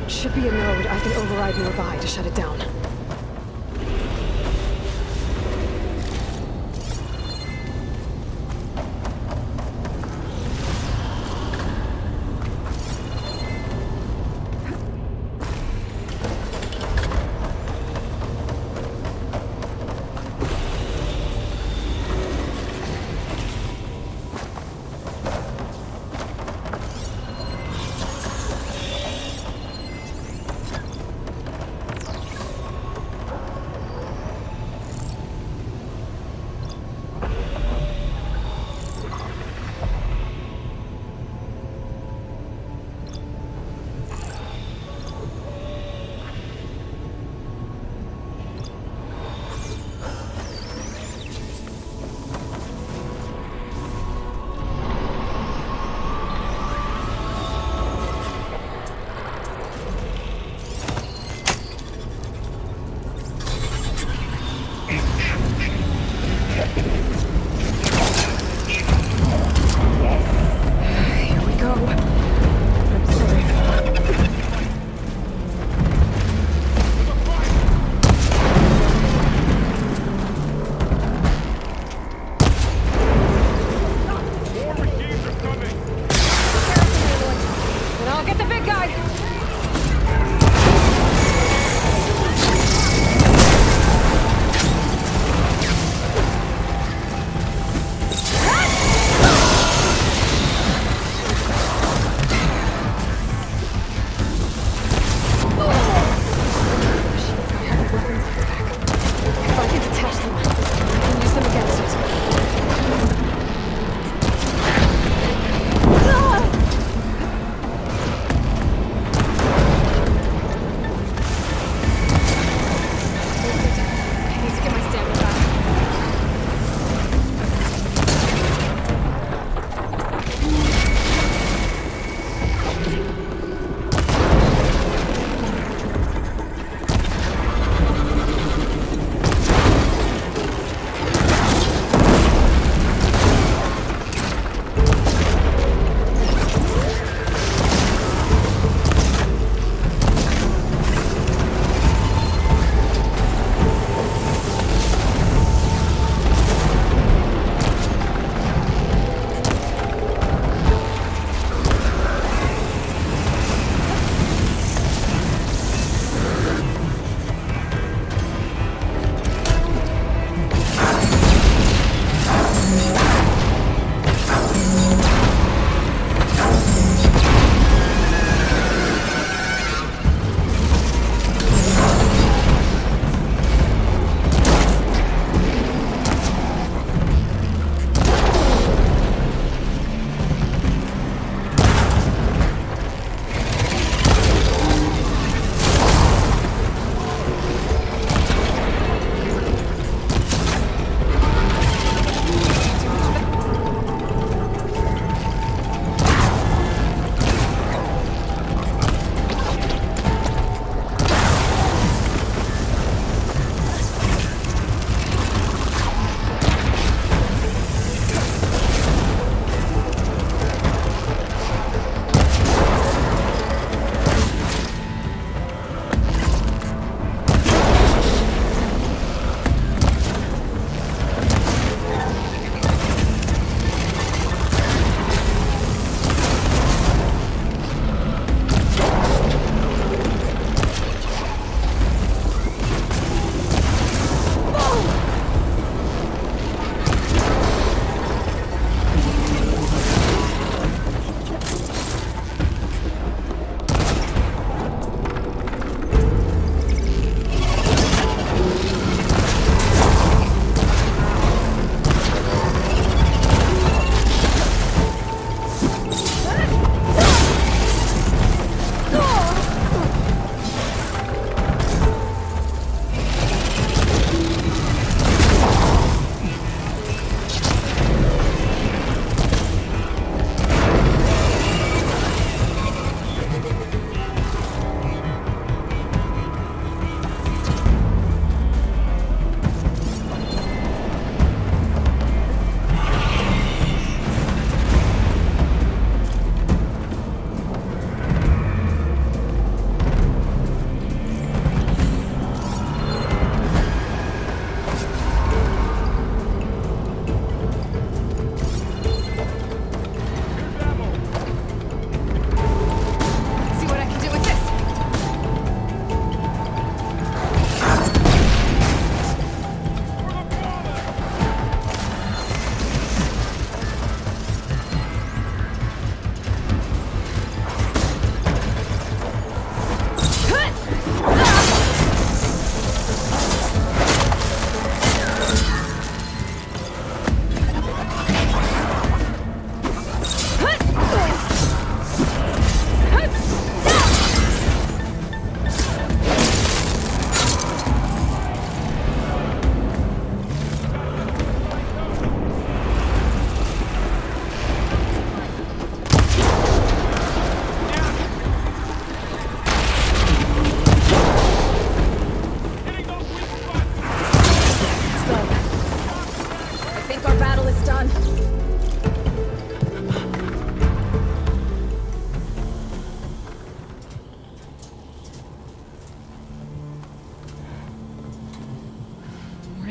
Should be a node I can override nearby to shut it down.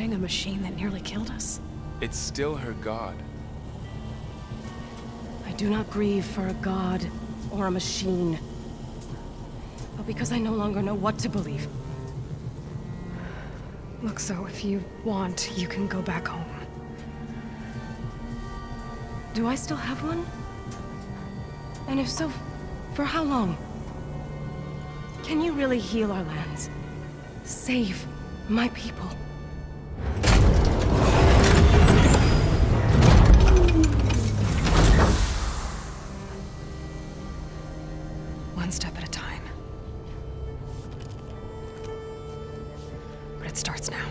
fighting a machine that nearly killed us? It's still her god. I do not grieve for a god or a machine, but because I no longer know what to believe. Look, so if you want, you can go back home. Do I still have one? And if so, for how long? Can you really heal our lands? Save my people? One step at a time. But it starts now.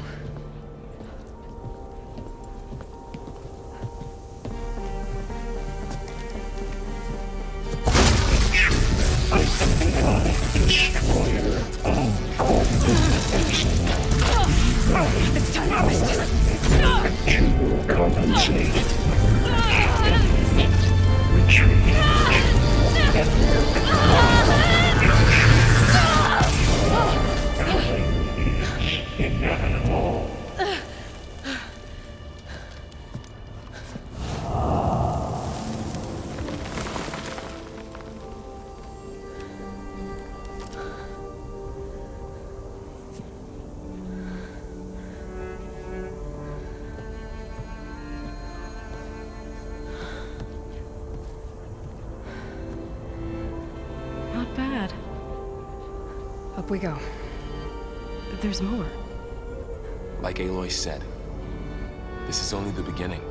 Destroyer of all It's time to justice. you will compensate. Retreat. Is inevitable. Not bad. Up we go. There's more. Like Aloy said, this is only the beginning.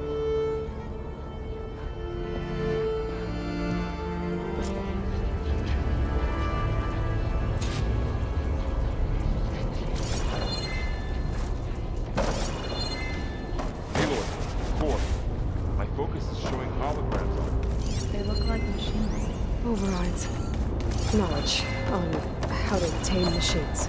Aloy, Core. My focus is showing holograms on it. They look like machinery. Overrides. Knowledge on how to tame machines.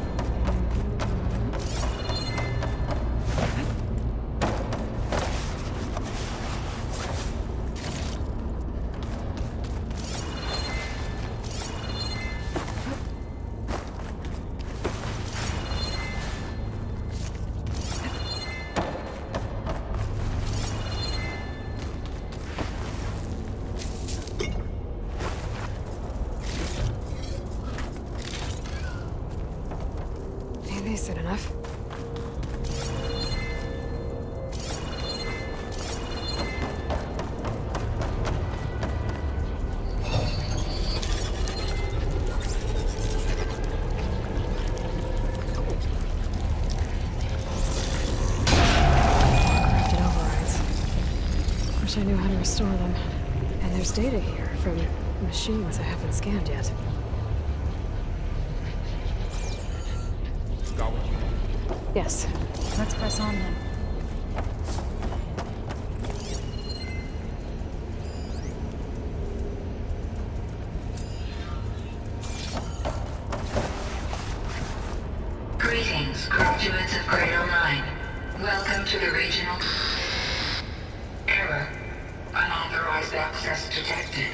Decent enough. Corrupted overrides. Wish I knew how to restore them. And there's data here from machines I haven't scanned yet. Got what you need. Yes. Let's press on then. Greetings, graduates of Grade 09. Welcome to the regional... Error. Unauthorized access detected.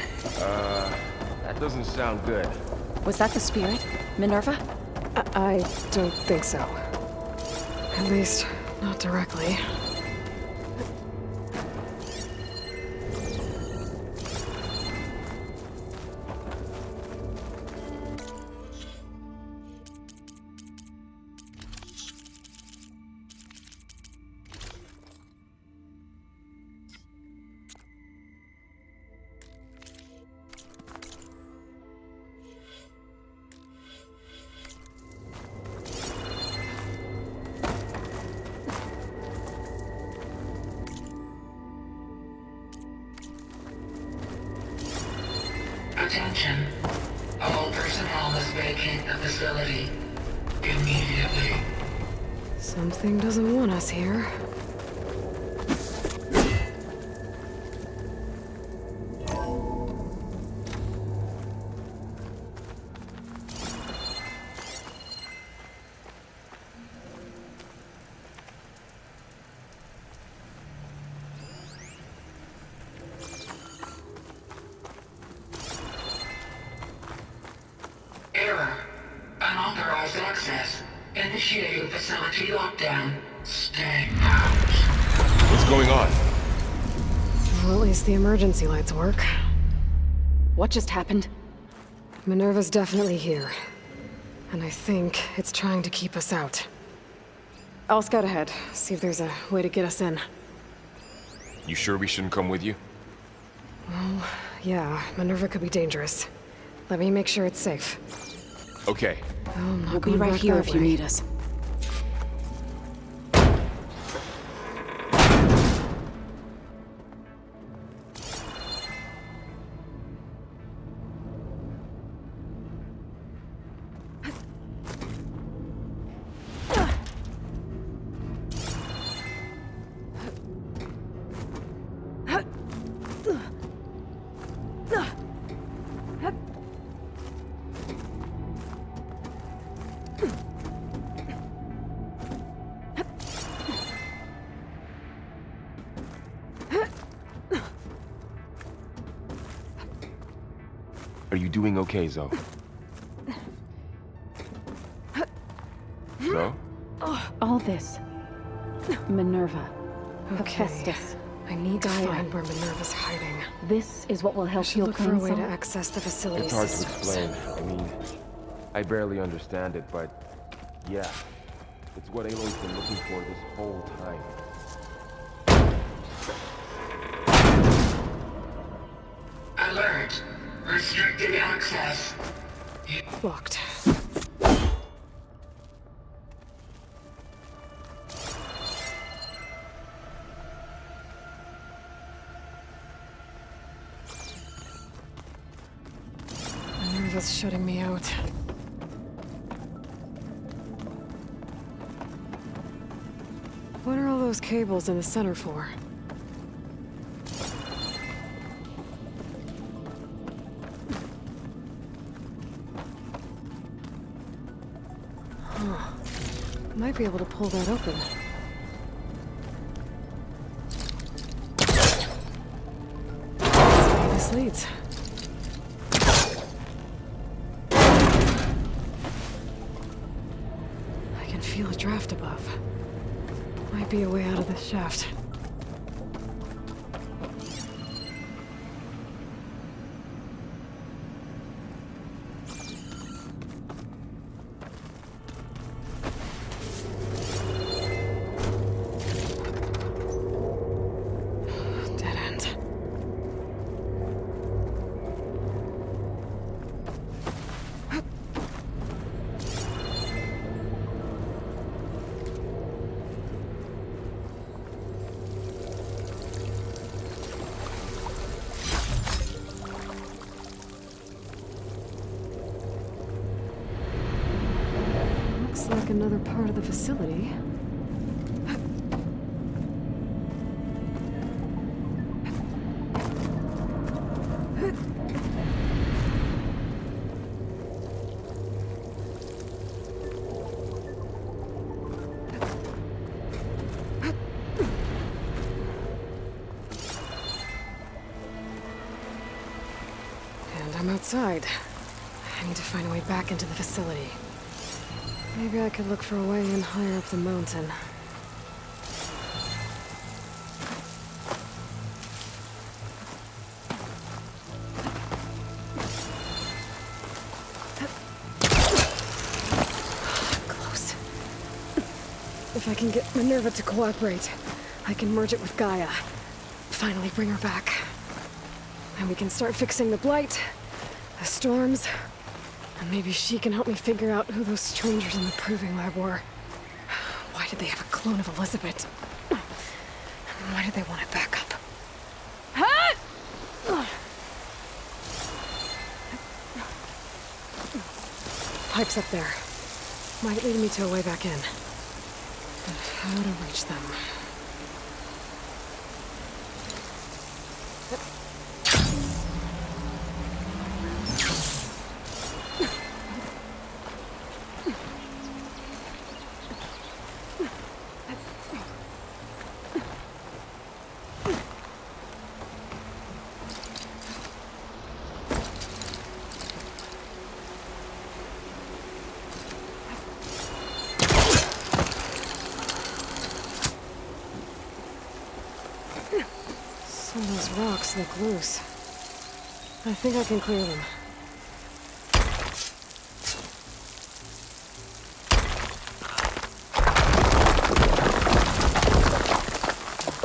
That doesn't sound good. Was that the spirit? Minerva? I don't think so. At least, not directly. Attention. All personnel must vacate the facility immediately. Something doesn't want us here. Error. Unauthorized access. initiating facility lockdown. Stay out. What's going on? Well, at least the emergency lights work. What just happened? Minerva's definitely here. And I think it's trying to keep us out. I'll scout ahead, see if there's a way to get us in. You sure we shouldn't come with you? Yeah, Minerva could be dangerous. Let me make sure it's safe. Okay. I'm not We'll be going right back here that if you way. need us. Are you doing okay, Zoe? Zoe? All this. Minerva. Okay. Hephaestus. I need to Gaia. find where Minerva's hiding. This is what will I help should heal look for a way to Plainsong? access the facility It's hard to systems. explain. I mean, I barely understand it, but yeah. It's what Aloy's been looking for this whole time. Alert. Restricted access. Locked. Minerva's shutting me out. What are all those cables in the center for? Huh. Might be able to pull that open. Let's see where this leads. I can feel a draft above. Might be a way out of this shaft. Dead end. Looks like another part of the facility. And I'm outside. I need to find a way back into the facility. Maybe I could look for a way in higher up the mountain. Close. If I can get Minerva to cooperate, I can merge it with Gaia. Finally bring her back. And we can start fixing the Blight, the storms, and maybe she can help me figure out who those strangers in the proving lab were. Why did they have a clone of Elizabeth? And why did they want it back up? Pipes up there. Might lead me to a way back in. But how to reach them? Those rocks look loose. I think I can clear them.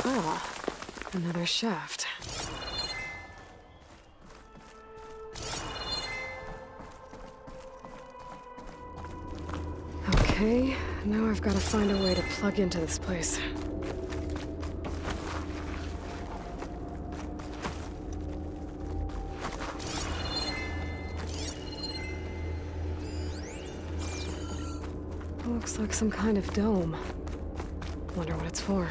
Ah, another shaft. Okay, now I've got to find a way to plug into this place. Looks like some kind of dome. Wonder what it's for.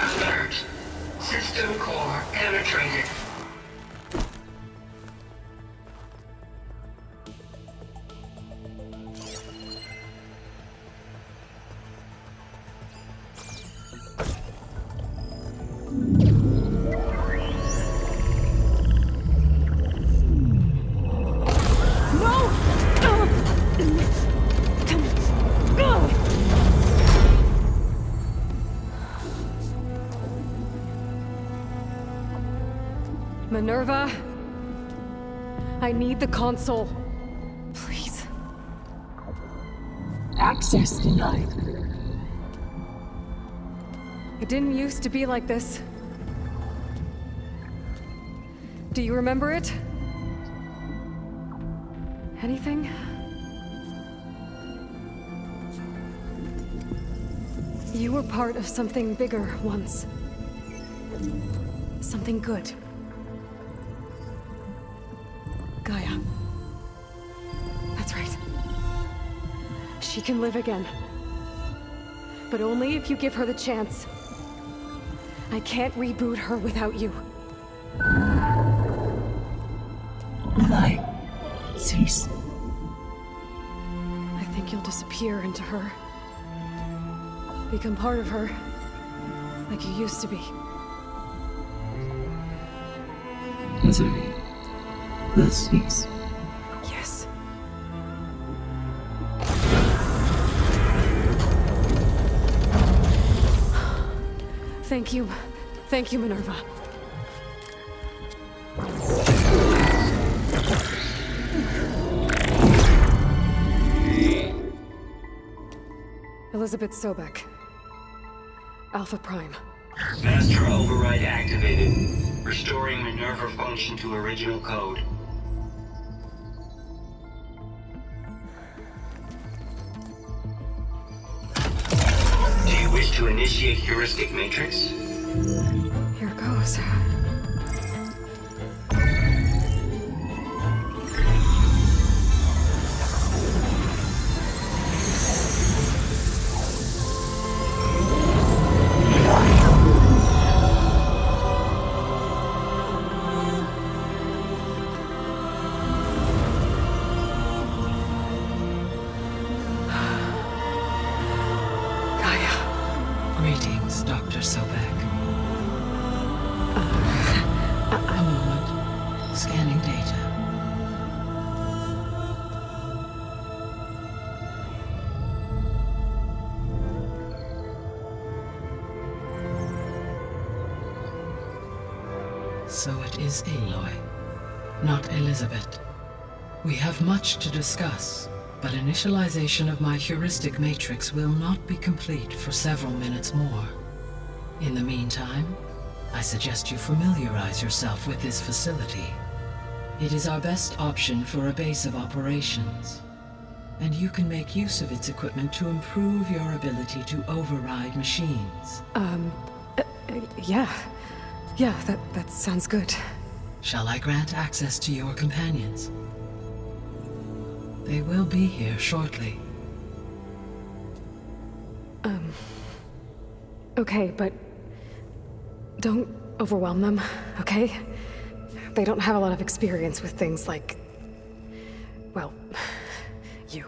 Alert. System core penetrated. Minerva, I need the console. Please. Access denied. It didn't used to be like this. Do you remember it? Anything? You were part of something bigger once. Something good. Gaia. That's right. She can live again. But only if you give her the chance. I can't reboot her without you. Light. Cease. I think you'll disappear into her. Become part of her. Like you used to be. Misery. The cease. Yes. Thank you. Thank you, Minerva. Elizabeth Sobek. Alpha Prime. Master override activated. Restoring Minerva function to original code. Do you wish to initiate heuristic matrix? Here goes. Greetings, Dr. Sobek. A moment. Scanning data. So it is Aloy, not Elizabeth. We have much to discuss, but initialization of my heuristic matrix will not be complete for several minutes more. In the meantime, I suggest you familiarize yourself with this facility. It is our best option for a base of operations, and you can make use of its equipment to improve your ability to override machines. Yeah. Yeah, that sounds good. Shall I grant access to your companions? They will be here shortly. Okay, but don't overwhelm them, okay? They don't have a lot of experience with things like, well, you.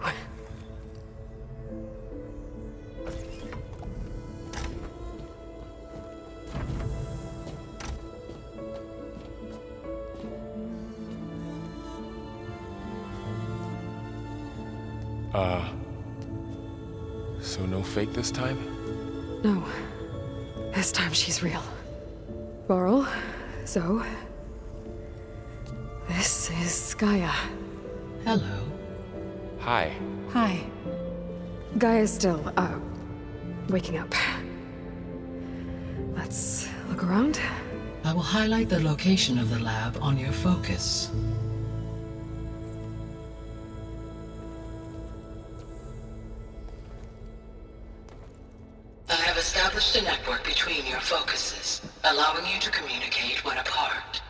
So no fake this time? No. This time she's real. Varl, Zoe. This is Gaia. Hello. Hi. Hi. Gaia's still, waking up. Let's look around. I will highlight the location of the lab on your focus. I have established a network between your focuses, allowing you to communicate when apart.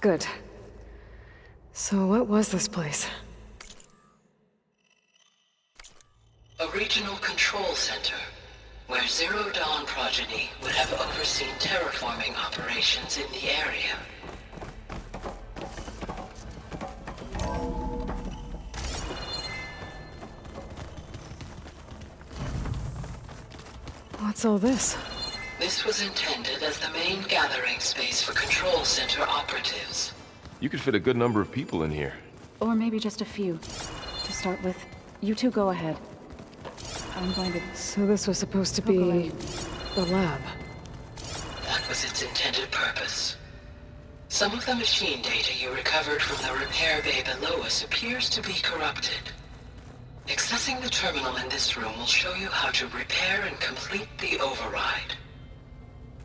Good. So what was this place? A regional control center, where Zero Dawn progeny would have overseen terraforming operations in the area. What's all this? This was intended as the main gathering space for control center operatives. You could fit a good number of people in here. Or maybe just a few. To start with, you two go ahead. I'm going to... So this was supposed to Poke be... away. the lab. That was its intended purpose. Some of the machine data you recovered from the repair bay below us appears to be corrupted. Accessing the terminal in this room will show you how to repair and complete the override.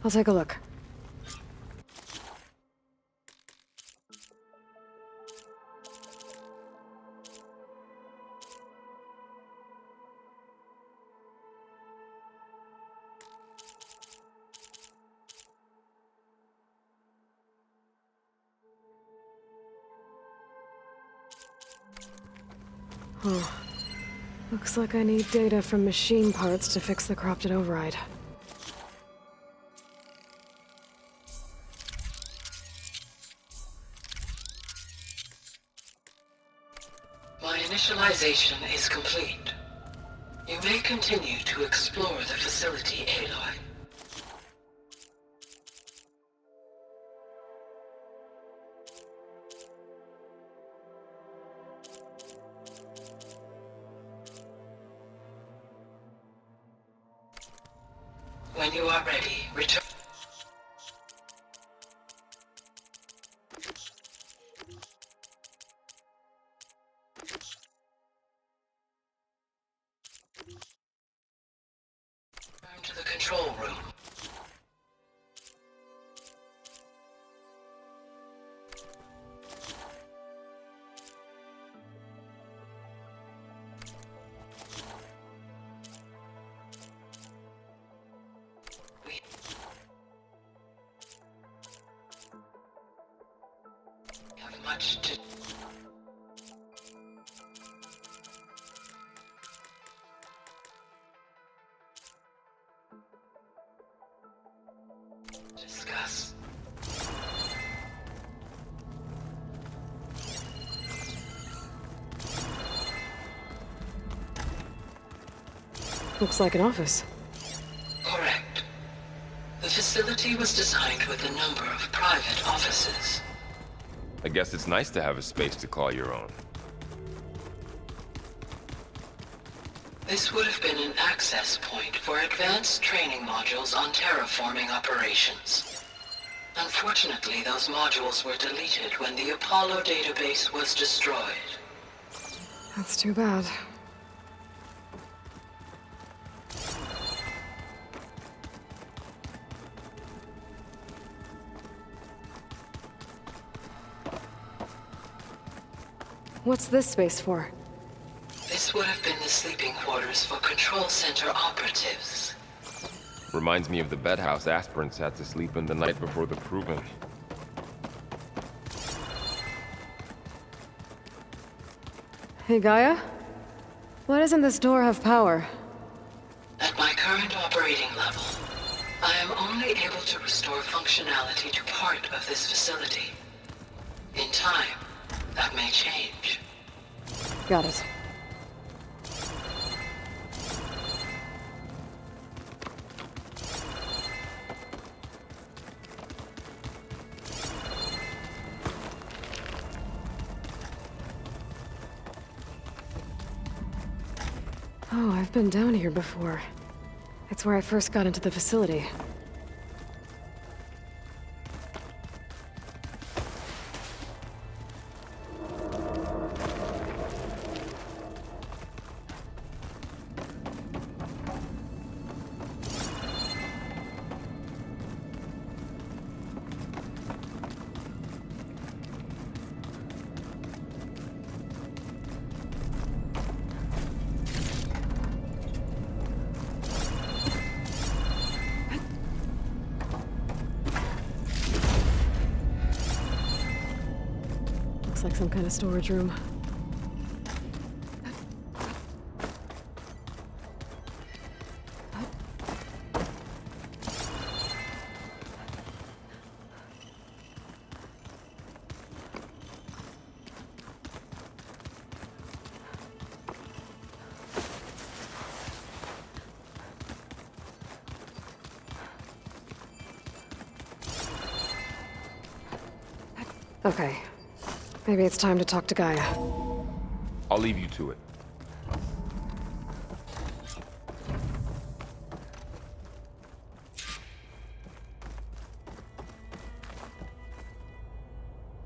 I'll take a look. Huh. Looks like I need data from machine parts to fix the corrupted override. My initialization is complete. You may continue to explore the facility, Aloy. When you are ready, return. Return to the control room. We have much to... discuss. Looks like an office. Correct. The facility was designed with a number of private offices. I guess it's nice to have a space to call your own. This would have been an access point for advanced training modules on terraforming operations. Unfortunately, those modules were deleted when the Apollo database was destroyed. That's too bad. What's this space for? This would have been the sleeping quarters for control center operatives. Reminds me of the bedhouse aspirants had to sleep in the night before the proving. Hey, Gaia? Why doesn't this door have power? At my current operating level, I am only able to restore functionality to part of this facility. In time, that may change. Got it. Oh, I've been down here before. It's where I first got into the facility. Looks like some kind of storage room. Okay. Maybe it's time to talk to Gaia. I'll leave you to it.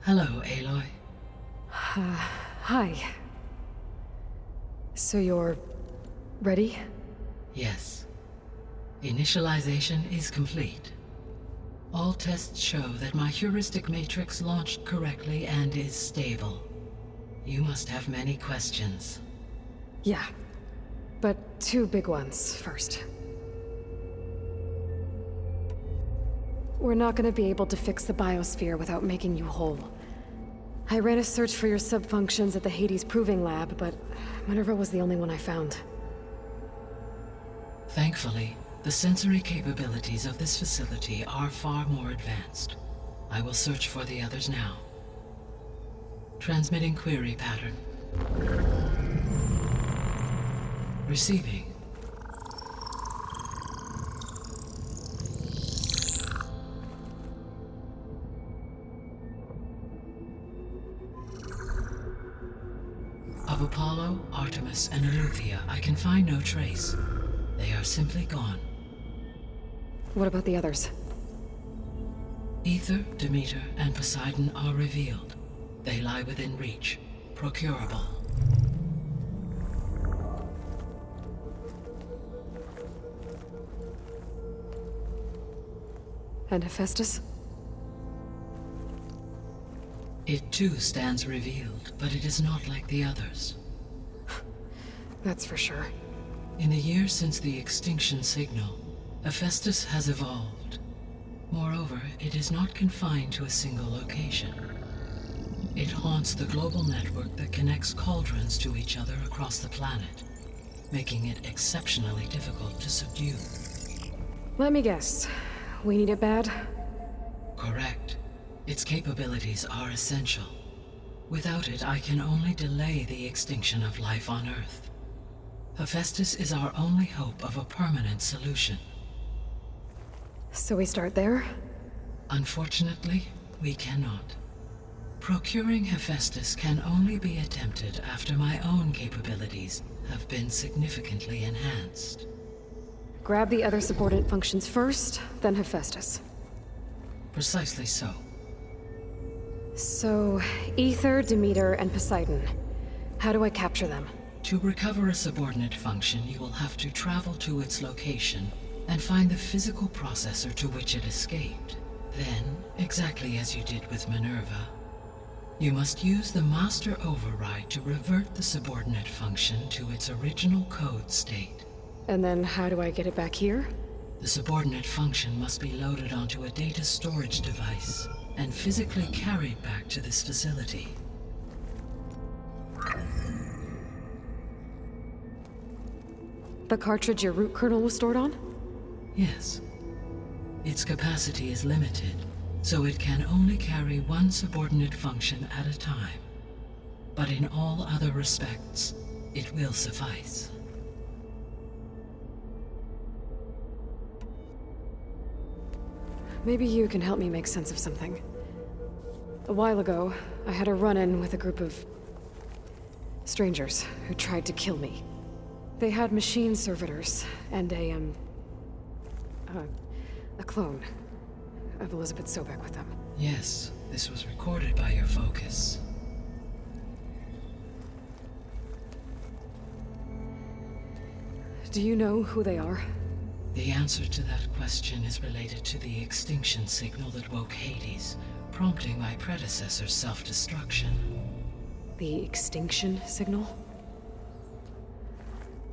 Hello, Aloy. Hi. So you're... ready? Yes. Initialization is complete. All tests show that my heuristic matrix launched correctly and is stable. You must have many questions. Yeah. But two big ones first. We're not gonna be able to fix the biosphere without making you whole. I ran a search for your subfunctions at the Hades Proving Lab, but Minerva was the only one I found. Thankfully, the sensory capabilities of this facility are far more advanced. I will search for the others now. Transmitting query pattern. Receiving. Of Apollo, Artemis, and Eleuthia, I can find no trace. They are simply gone. What about the others? Ether, Demeter, and Poseidon are revealed. They lie within reach, procurable. And Hephaestus? It too stands revealed, but it is not like the others. That's for sure. In the years since the extinction signal, Hephaestus has evolved. Moreover, it is not confined to a single location. It haunts the global network that connects cauldrons to each other across the planet, making it exceptionally difficult to subdue. Let me guess. We need it bad? Correct. Its capabilities are essential. Without it, I can only delay the extinction of life on Earth. Hephaestus is our only hope of a permanent solution. So we start there? Unfortunately, we cannot. Procuring Hephaestus can only be attempted after my own capabilities have been significantly enhanced. Grab the other subordinate functions first, then Hephaestus. Precisely so. So, Ether, Demeter, and Poseidon. How do I capture them? To recover a subordinate function, you will have to travel to its location and find the physical processor to which it escaped. Then, exactly as you did with Minerva, you must use the master override to revert the subordinate function to its original code state. And then how do I get it back here? The subordinate function must be loaded onto a data storage device and physically carried back to this facility. The cartridge your root kernel was stored on? Yes. Its capacity is limited, so it can only carry one subordinate function at a time. But in all other respects, it will suffice. Maybe you can help me make sense of something. A while ago, I had a run-in with a group of strangers who tried to kill me. They had machine servitors and a clone of Elizabeth Sobek with them. Yes, this was recorded by your focus. Do you know who they are? The answer to that question is related to the extinction signal that woke Hades, prompting my predecessor's self-destruction. The extinction signal?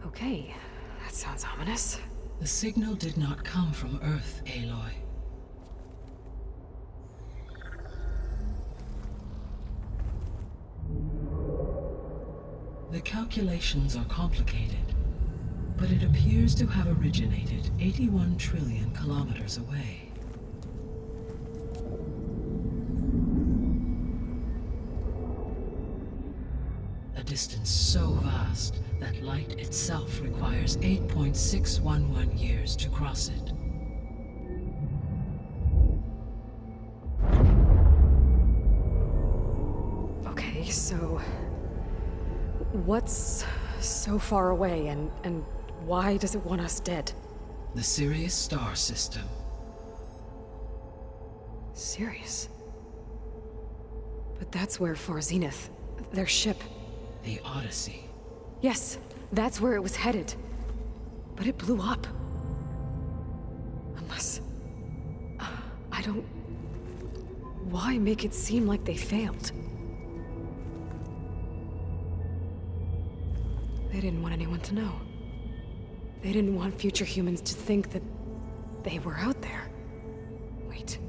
Okay, that sounds ominous. The signal did not come from Earth, Aloy. The calculations are complicated, but it appears to have originated 81 trillion kilometers away. A distance so vast that light itself requires 8.611 years to cross it. Okay, so what's so far away and why does it want us dead? The Sirius star system. Sirius? But that's where Far Zenith, their ship. The Odyssey. Yes, that's where it was headed. But it blew up. Unless... I don't... Why make it seem like they failed? They didn't want anyone to know. They didn't want future humans to think that they were out there. Wait.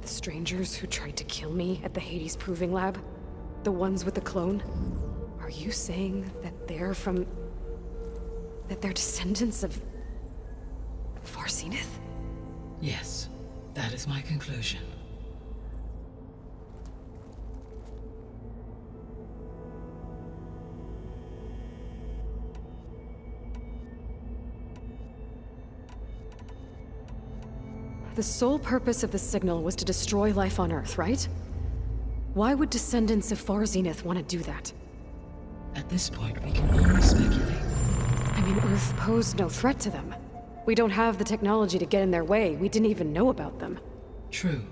The strangers who tried to kill me at the Hades Proving Lab? The ones with the clone? Are you saying that they're from... that they're descendants of... Far Zenith? Yes, that is my conclusion. The sole purpose of the signal was to destroy life on Earth, right? Why would descendants of Far Zenith want to do that? At this point, we can only speculate. I mean, Earth posed no threat to them. We don't have the technology to get in their way. We didn't even know about them. True.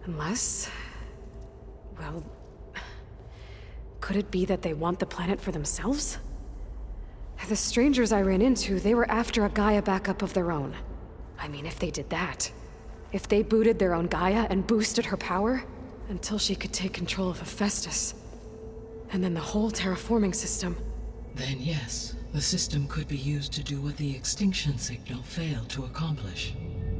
Unless... well... could it be that they want the planet for themselves? The strangers I ran into, they were after a Gaia backup of their own. I mean, if they did that... if they booted their own Gaia and boosted her power... until she could take control of Hephaestus. And then the whole terraforming system. Then yes, the system could be used to do what the extinction signal failed to accomplish.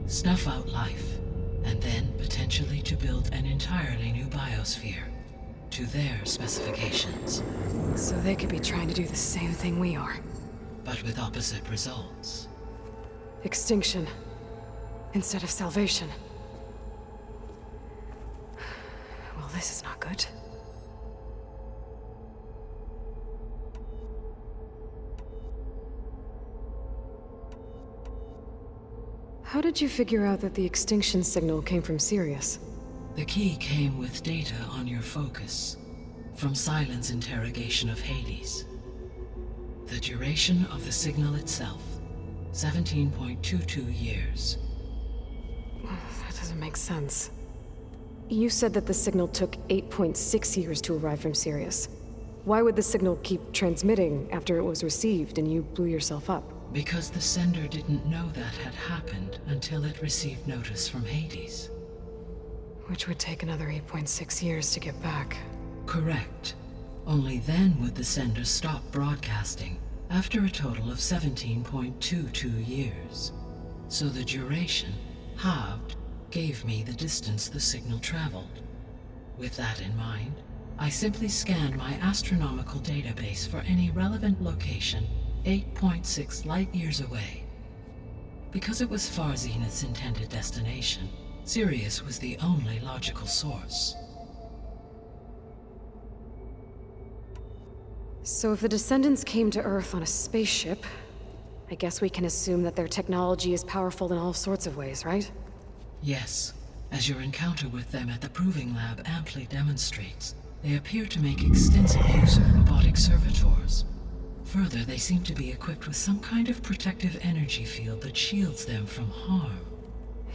Snuff out life, and then potentially to build an entirely new biosphere, to their specifications. So they could be trying to do the same thing we are. But with opposite results. Extinction. Instead of salvation. Well, this is not good. How did you figure out that the extinction signal came from Sirius? The key came with data on your focus, from Silent's interrogation of Hades. The duration of the signal itself, 17.22 years. That doesn't make sense. You said that the signal took 8.6 years to arrive from Sirius. Why would the signal keep transmitting after it was received and you blew yourself up? Because the sender didn't know that had happened until it received notice from Hades. Which would take another 8.6 years to get back. Correct. Only then would the sender stop broadcasting, after a total of 17.22 years. So the duration, halved, gave me the distance the signal traveled. With that in mind, I simply scanned my astronomical database for any relevant location 8.6 light-years away. Because it was Far Zenith's intended destination, Sirius was the only logical source. So if the Descendants came to Earth on a spaceship, I guess we can assume that their technology is powerful in all sorts of ways, right? Yes, as your encounter with them at the Proving Lab amply demonstrates, they appear to make extensive use of robotic servitors. further, they seem to be equipped with some kind of protective energy field that shields them from harm.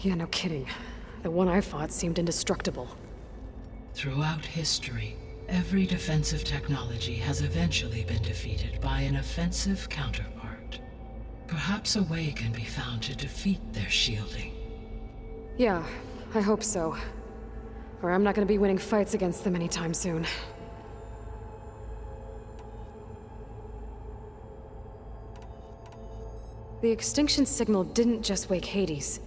Yeah, no kidding. The one I fought seemed indestructible. Throughout history, every defensive technology has eventually been defeated by an offensive counterpart. Perhaps a way can be found to defeat their shielding. Yeah, I hope so. Or I'm not gonna be winning fights against them anytime soon. The extinction signal didn't just wake Hades.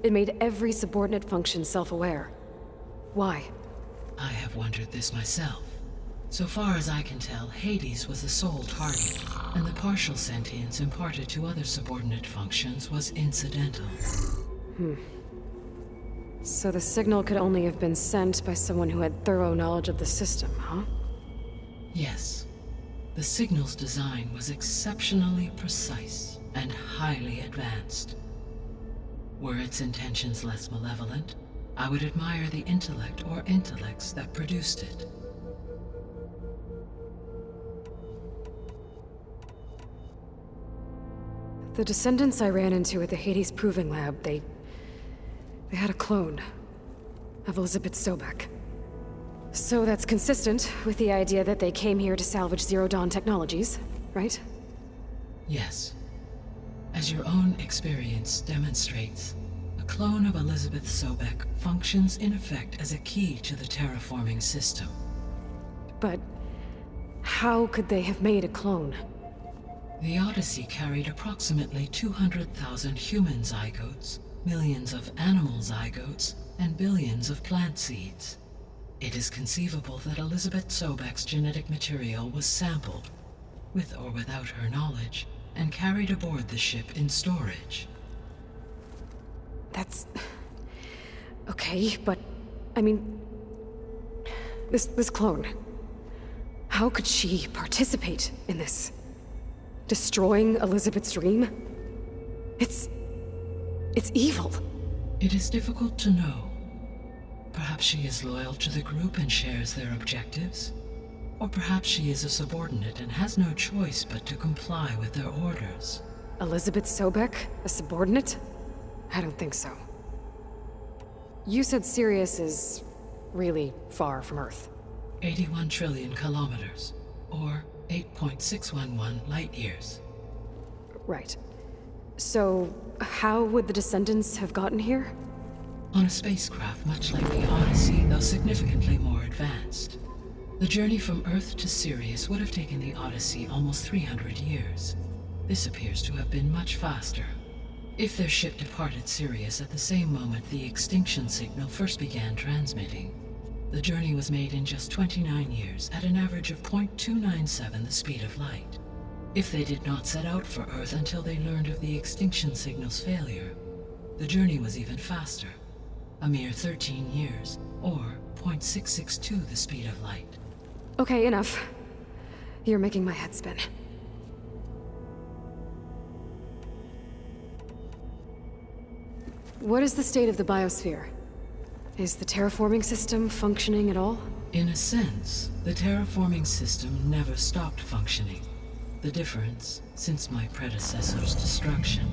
It made every subordinate function self-aware. Why? I have wondered this myself. So far as I can tell, Hades was the sole target, and the partial sentience imparted to other subordinate functions was incidental. So the signal could only have been sent by someone who had thorough knowledge of the system, huh? Yes. The signal's design was exceptionally precise and highly advanced. Were its intentions less malevolent, I would admire the intellect or intellects that produced it. The descendants I ran into at the Hades Proving Lab, they had a clone of Elizabeth Sobek. So that's consistent with the idea that they came here to salvage Zero Dawn technologies, right? Yes. As your own experience demonstrates, a clone of Elizabeth Sobek functions in effect as a key to the terraforming system. But how could they have made a clone? The Odyssey carried approximately 200,000 human zygotes, millions of animal zygotes, and billions of plant seeds. It is conceivable that Elizabeth Sobek's genetic material was sampled, with or without her knowledge, and carried aboard the ship in storage. That's... okay, but... I mean... This clone... How could she participate in this? Destroying Elizabeth's dream? It's evil. It is difficult to know. Perhaps she is loyal to the group and shares their objectives. Or perhaps she is a subordinate and has no choice but to comply with their orders. Elizabeth Sobek? A subordinate? I don't think so. You said Sirius is... really far from Earth. 81 trillion kilometers, or 8.611 light years. Right. So, how would the descendants have gotten here? On a spacecraft much like the Odyssey, though significantly more advanced. The journey from Earth to Sirius would have taken the Odyssey almost 300 years. This appears to have been much faster. If their ship departed Sirius at the same moment the extinction signal first began transmitting, the journey was made in just 29 years at an average of 0.297 the speed of light. If they did not set out for Earth until they learned of the extinction signal's failure, the journey was even faster, a mere 13 years, or 0.662 the speed of light. Okay, enough. You're making my head spin. What is the state of the biosphere? Is the terraforming system functioning at all? In a sense, the terraforming system never stopped functioning. The difference, since my predecessor's destruction,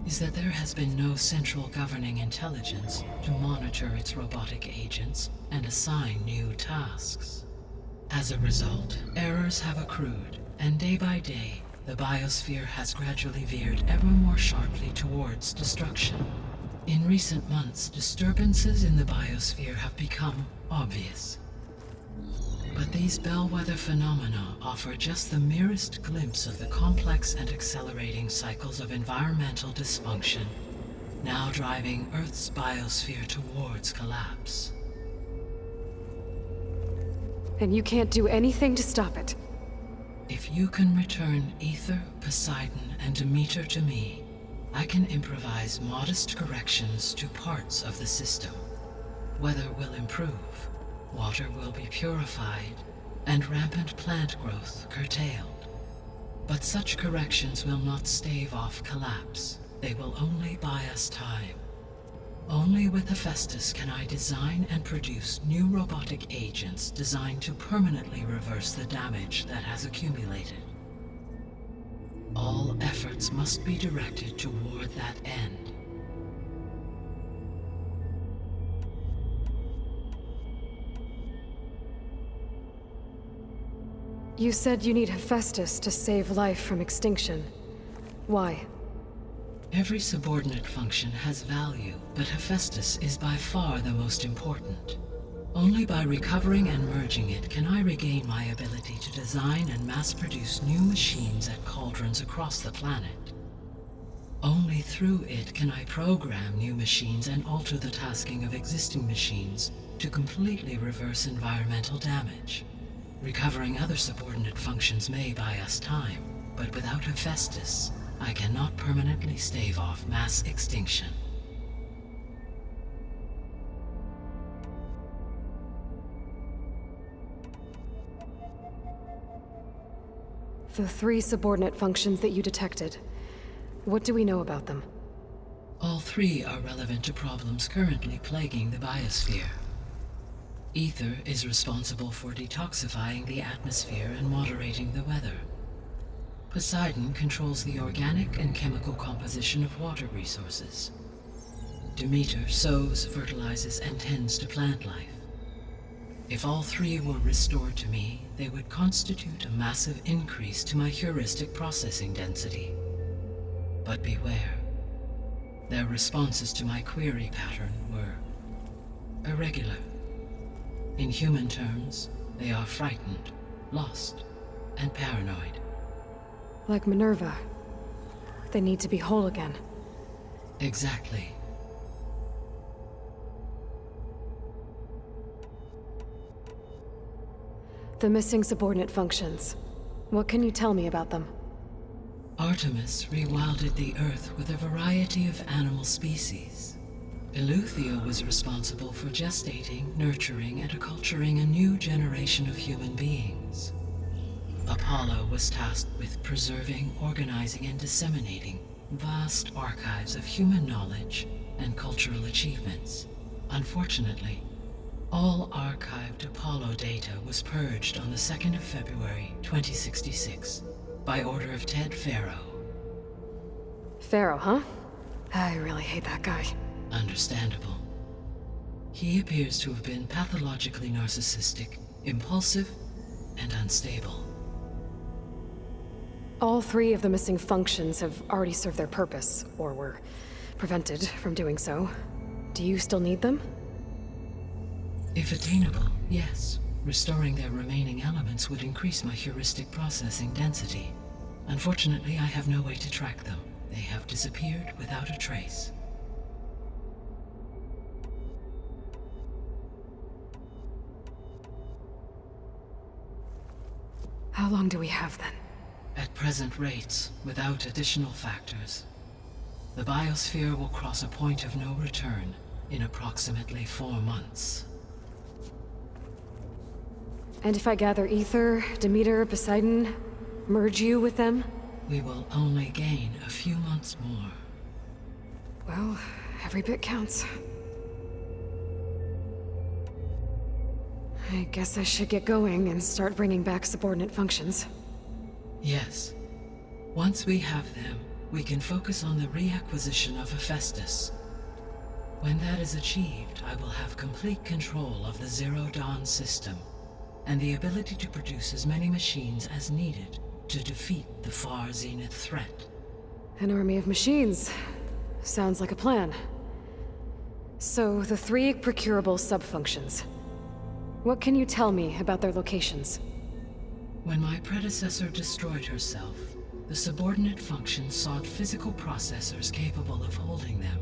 is that there has been no central governing intelligence to monitor its robotic agents and assign new tasks. As a result, errors have accrued, and day by day, the biosphere has gradually veered ever more sharply towards destruction. In recent months, disturbances in the biosphere have become obvious. But these bellwether phenomena offer just the merest glimpse of the complex and accelerating cycles of environmental dysfunction, now driving Earth's biosphere towards collapse. And you can't do anything to stop it? If you can return Aether, Poseidon, and Demeter to me, I can improvise modest corrections to parts of the system. Weather will improve, water will be purified, and rampant plant growth curtailed. But such corrections will not stave off collapse. They will only buy us time. Only with Hephaestus can I design and produce new robotic agents designed to permanently reverse the damage that has accumulated. All efforts must be directed toward that end. You said you need Hephaestus to save life from extinction. Why? Every subordinate function has value, but Hephaestus is by far the most important. Only by recovering and merging it can I regain my ability to design and mass-produce new machines at cauldrons across the planet. Only through it can I program new machines and alter the tasking of existing machines to completely reverse environmental damage. Recovering other subordinate functions may buy us time, but without Hephaestus, I cannot permanently stave off mass extinction. The 3 subordinate functions that you detected. What do we know about them? All 3 are relevant to problems currently plaguing the biosphere. Ether is responsible for detoxifying the atmosphere and moderating the weather. Poseidon controls the organic and chemical composition of water resources. Demeter sows, fertilizes, and tends to plant life. If all 3 were restored to me, they would constitute a massive increase to my heuristic processing density. But beware. Their responses to my query pattern were irregular. In human terms, they are frightened, lost, and paranoid. Like Minerva. They need to be whole again. Exactly. The missing subordinate functions. What can you tell me about them? Artemis rewilded the Earth with a variety of animal species. Eleuthia was responsible for gestating, nurturing, and acculturating a new generation of human beings. Apollo was tasked with preserving, organizing, and disseminating vast archives of human knowledge and cultural achievements. Unfortunately, all archived Apollo data was purged on the 2nd of February, 2066, by order of Ted Faro. Pharaoh, huh? I really hate that guy. Understandable. He appears to have been pathologically narcissistic, impulsive, and unstable. All 3 of the missing functions have already served their purpose, or were prevented from doing so. Do you still need them? If attainable, yes. Restoring their remaining elements would increase my heuristic processing density. Unfortunately, I have no way to track them. They have disappeared without a trace. How long do we have then? At present rates, without additional factors, the biosphere will cross a point of no return in approximately 4 months. And if I gather Ether, Demeter, Poseidon, merge you with them? We will only gain a few months more. Well, every bit counts. I guess I should get going and start bringing back subordinate functions. Yes. Once we have them, we can focus on the reacquisition of Hephaestus. When that is achieved, I will have complete control of the Zero Dawn system, and the ability to produce as many machines as needed to defeat the Far Zenith threat. An army of machines. Sounds like a plan. So, the 3 procurable sub-functions. What can you tell me about their locations? When my predecessor destroyed herself, the subordinate functions sought physical processors capable of holding them.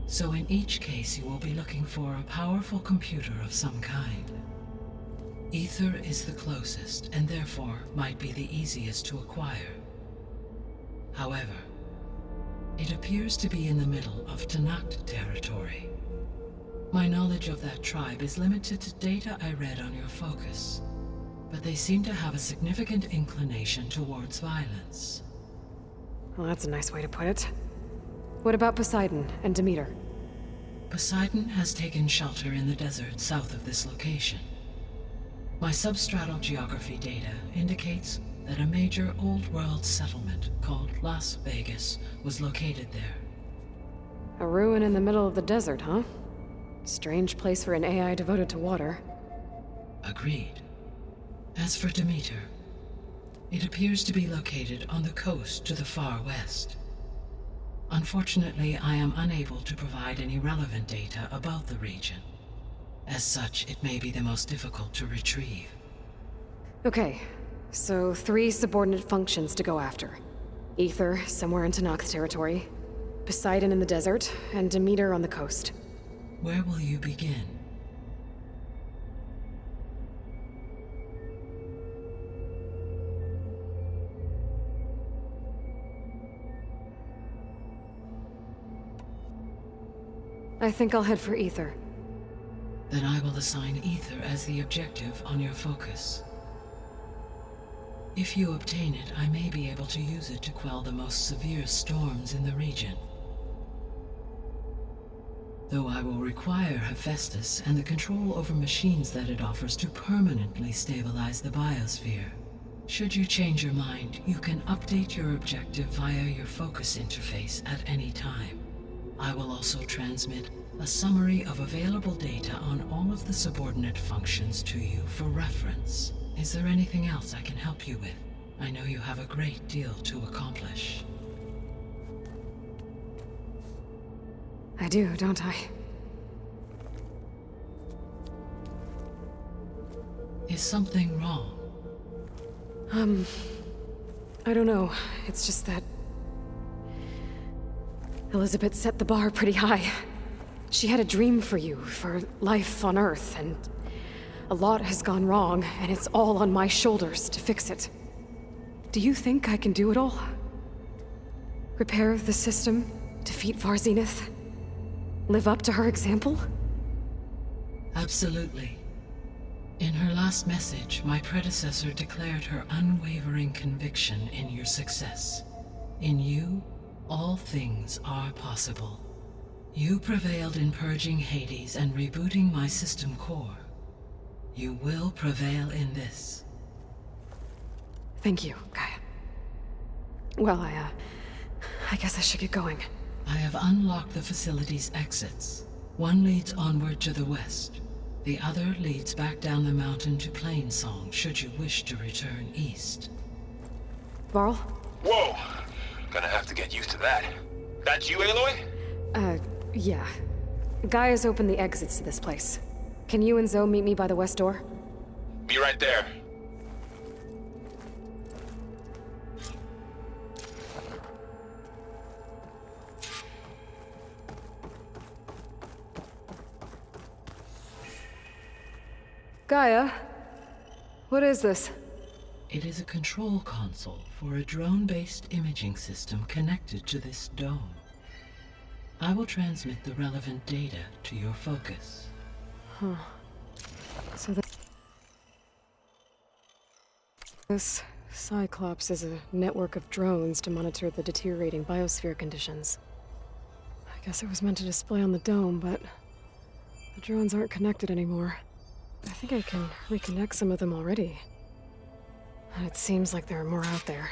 So in each case, you will be looking for a powerful computer of some kind. Ether is the closest, and therefore might be the easiest to acquire. However, it appears to be in the middle of Tanakh territory. My knowledge of that tribe is limited to data I read on your focus, but they seem to have a significant inclination towards violence. Well, that's a nice way to put it. What about Poseidon and Demeter? Poseidon has taken shelter in the desert south of this location. My substratal geography data indicates that a major old-world settlement called Las Vegas was located there. A ruin in the middle of the desert, huh? Strange place for an AI devoted to water. Agreed. As for Demeter, it appears to be located on the coast to the far west. Unfortunately, I am unable to provide any relevant data about the region. As such, it may be the most difficult to retrieve. Okay, so 3 subordinate functions to go after. Aether, somewhere in Tenakth territory. Poseidon in the desert, and Demeter on the coast. Where will you begin? I think I'll head for Aether. Then I will assign Aether as the objective on your focus. If you obtain it, I may be able to use it to quell the most severe storms in the region. Though I will require Hephaestus and the control over machines that it offers to permanently stabilize the biosphere. Should you change your mind, you can update your objective via your focus interface at any time. I will also transmit a summary of available data on all of the subordinate functions to you for reference. Is there anything else I can help you with? I know you have a great deal to accomplish. I do, don't I? Is something wrong? I don't know. It's just that... Elizabeth set the bar pretty high. She had a dream for you, for life on Earth, and a lot has gone wrong, and it's all on my shoulders to fix it. Do you think I can do it all? Repair the system, defeat Far Zenith, live up to her example? Absolutely. In her last message, my predecessor declared her unwavering conviction in your success. In you, all things are possible. You prevailed in purging Hades and rebooting my system core. You will prevail in this. Thank you, Gaia. Well, I guess I should get going. I have unlocked the facility's exits. One leads onward to the west. The other leads back down the mountain to Plainsong, should you wish to return east. Varl? Whoa! Gonna have to get used to that. That's you, Aloy? Yeah. Gaia's opened the exits to this place. Can you and Zoe meet me by the west door? Be right there. Gaia? What is this? It is a control console for a drone-based imaging system connected to this dome. I will transmit the relevant data to your focus. So this Cyclops is a network of drones to monitor the deteriorating biosphere conditions. I guess it was meant to display on the dome, but the drones aren't connected anymore. I think I can reconnect some of them already. And it seems like there are more out there.